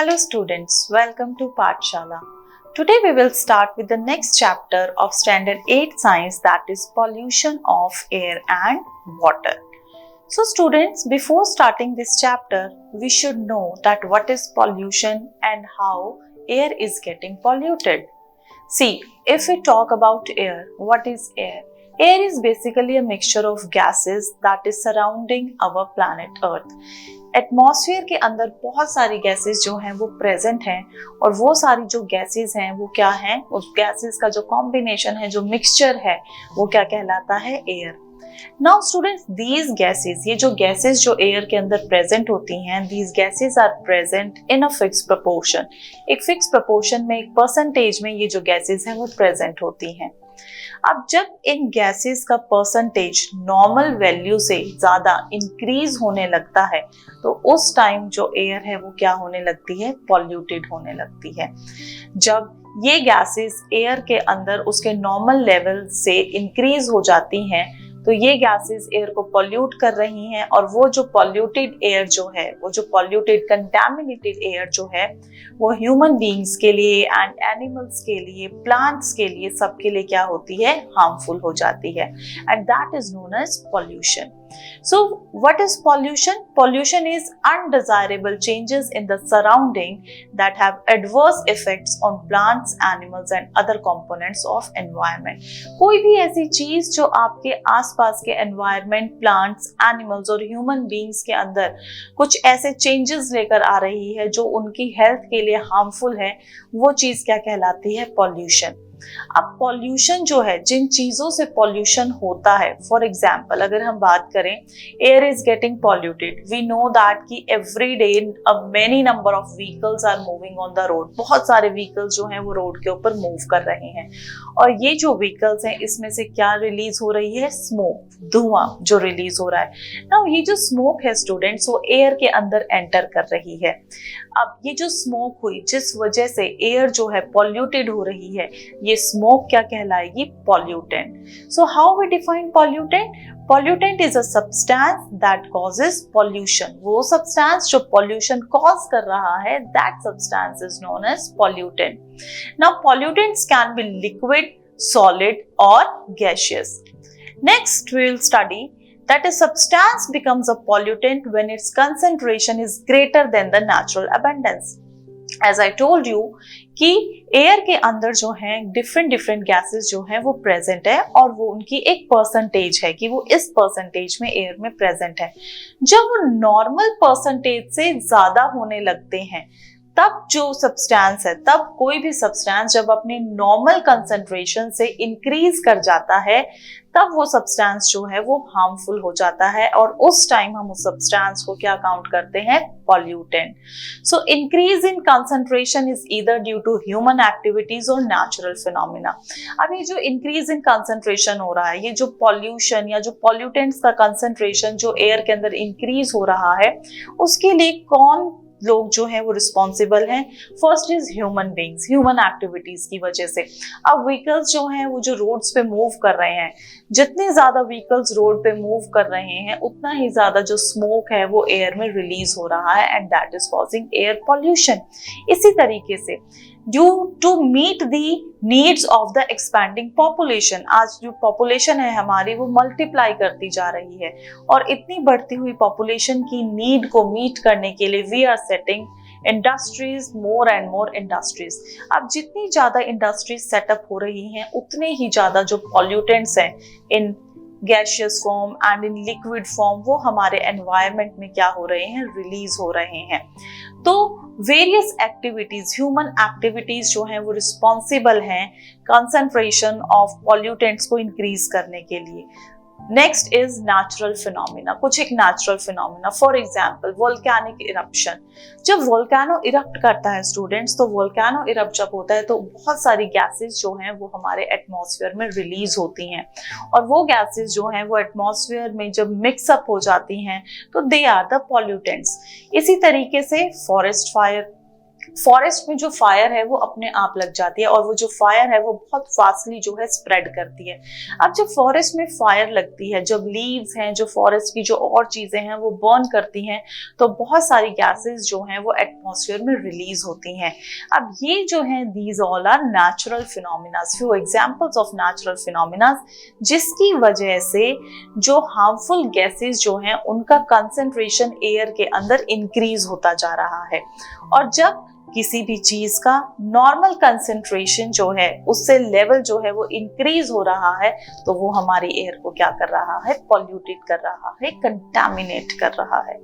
Hello students, welcome to Pathshala. Today we will start with the next chapter of Standard 8 Science, that is pollution of air and water. So students, before starting this chapter, we should know that what is pollution and how air is getting polluted. See, if we talk about air, what is air? Air is basically a mixture of gases that is surrounding our planet Earth. Atmosphere के अंदर बहुत सारी gases जो हैं वो present हैं और वो सारी जो गैसेस हैं वो क्या हैं, उस गैसेस का जो कॉम्बिनेशन है, जो मिक्सचर है, वो क्या कहलाता है? Air. Now students, these gases, ये जो गैसेस जो एयर के अंदर प्रेजेंट होती हैं, these gases are present in a fix proportion. एक फिक्स प्रोपोर्शन में, एक परसेंटेज में ये जो गैसेस हैं वो प्रेजेंट होती हैं. अब जब इन गैसेस का परसेंटेज नॉर्मल वैल्यू से ज्यादा इंक्रीज होने लगता है तो उस टाइम जो एयर है वो क्या होने लगती है? पॉल्यूटेड होने लगती है. जब ये गैसेस एयर के अंदर उसके नॉर्मल लेवल से इंक्रीज हो जाती हैं तो ये गैसेस एयर को पॉल्यूट कर रही हैं और वो जो पॉल्यूटेड एयर जो है, वो जो पॉल्यूटेड कंटामिनेटेड एयर जो है, वो ह्यूमन बीइंग्स के लिए एंड एनिमल्स के लिए, प्लांट्स के लिए, सबके लिए क्या होती है? हार्मफुल हो जाती है. And that is known as pollution. So what is pollution? Pollution is undesirable changes in the surrounding that have adverse effects on plants, animals and other components of environment. कोई भी ऐसी चीज जो आपके आसपास के environment, plants, animals और human beings के अंदर कुछ ऐसे changes लेकर आ रही है जो उनकी health के लिए harmful है, वो चीज क्या कहलाती है? Pollution. अब पॉल्यूशन जो है, जिन चीजों से पॉल्यूशन होता है, फॉर एग्जाम्पल अगर हम बात करें, air is getting polluted. We know that कि every day many number of vehicles are moving on the road. बहुत सारे व्हीकल्स जो हैं वो रोड के ऊपर मूव कर रहे हैं और ये जो व्हीकल्स हैं इसमें से क्या रिलीज हो रही है? स्मोक, धुआं जो रिलीज हो रहा है. नाउ ये जो स्मोक है स्टूडेंट्स, वो एयर के अंदर एंटर कर रही है. अब ये जो स्मोक हुई, जिस वजह से एयर जो है पॉल्यूटेड हो रही है, ये स्मोक क्या कहलाएगी? Pollutant. So how we define pollutant? Pollutant is a substance that causes pollution. वो सब्सटेंस जो पॉल्यूशन कॉज कर रहा है, that substance is known as pollutant. Now pollutants can be liquid, solid और gaseous. Next we will study that a substance becomes a pollutant when its concentration is greater than the natural abundance. As I told you कि air के अंदर जो है different gases जो हैं वो present है और वो उनकी एक परसेंटेज है कि वो इस परसेंटेज में एयर में प्रेजेंट है. जब वो नॉर्मल परसेंटेज से ज्यादा होने लगते हैं तब जो सब्सटेंस है, तब कोई भी सब्सटेंस जब अपने नॉर्मल कंसंट्रेशन से इंक्रीज कर जाता है तब वो सब्सटेंस जो है वो हार्मफुल हो जाता है और उस टाइम हम उस सब्सटेंस को क्या काउंट करते हैं? Pollutant. So increase in concentration is either due to human activities और नेचुरल फिनोमिना. अब ये जो इंक्रीज इन कंसंट्रेशन हो रहा है, ये जो पॉल्यूशन या जो पॉल्यूटेंट्स का कंसंट्रेशन जो एयर के अंदर इंक्रीज हो रहा है, उसके लिए कौन लोग जो हैं वो रिस्पॉन्सिबल हैं? First is human beings, human activities की वजह से. अब व्हीकल्स जो हैं वो जो रोड्स पे मूव कर रहे हैं, जितने ज्यादा व्हीकल्स रोड पे मूव कर रहे हैं उतना ही ज्यादा जो स्मोक है वो एयर में रिलीज हो रहा है and that is causing air pollution. इसी तरीके से due to meet the needs of the expanding population, आज जो पॉपुलेशन है हमारी वो मल्टीप्लाई करती जा रही है और इतनी बढ़ती हुई पॉपुलेशन की नीड को मीट करने के लिए we are setting industries, more and more industries. अब जितनी ज्यादा इंडस्ट्रीज सेटअप हो रही हैं उतने ही ज्यादा जो पॉल्यूटेंट्स हैं in gaseous form and in liquid form वो हमारे एनवायरनमेंट में क्या हो रहे हैं? रिलीज हो रहे हैं. तो वेरियस एक्टिविटीज, ह्यूमन एक्टिविटीज जो हैं वो रिस्पॉन्सिबल हैं कंसंट्रेशन ऑफ पॉल्यूटेंट्स को इंक्रीज करने के लिए. Next is natural phenomena. कुछ एक natural phenomena, for example volcanic eruption. जब वोल्केनो इरप्ट करता है स्टूडेंट्स, तो वोल्केनो इरप्ट जब होता है तो बहुत सारी गैसेस जो हैं वो हमारे एटमॉस्फेयर में रिलीज होती हैं और वो गैसेस जो हैं वो एटमॉस्फेयर में जब मिक्सअप हो जाती हैं तो दे आर द पॉल्यूटेंट्स. इसी तरीके से फॉरेस्ट फायर, फॉरेस्ट में जो फायर है वो अपने आप लग जाती है और वो जो फायर है वो बहुत फास्टली जो है स्प्रेड करती है। अब जब फॉरेस्ट में फायर लगती है, जब लीव्स हैं, जो फॉरेस्ट की जो और चीजें हैं वो बर्न करती हैं, तो बहुत सारी गैसेस जो हैं वो एटमॉस्फेयर में रिलीज होती हैं। अब ये जो है these all are natural phenomena, few examples of natural phenomena, जिसकी वजह से जो हार्मफुल गैसेस जो हैं उनका कंसेंट्रेशन एयर के अंदर इंक्रीज होता जा रहा है। और जब किसी भी चीज का नॉर्मल कंसेंट्रेशन जो है उससे लेवल जो है वो इंक्रीज हो रहा है, तो वो हमारी एयर को क्या कर रहा है, पॉल्यूटेड कर रहा है, कंटामिनेट कर रहा है।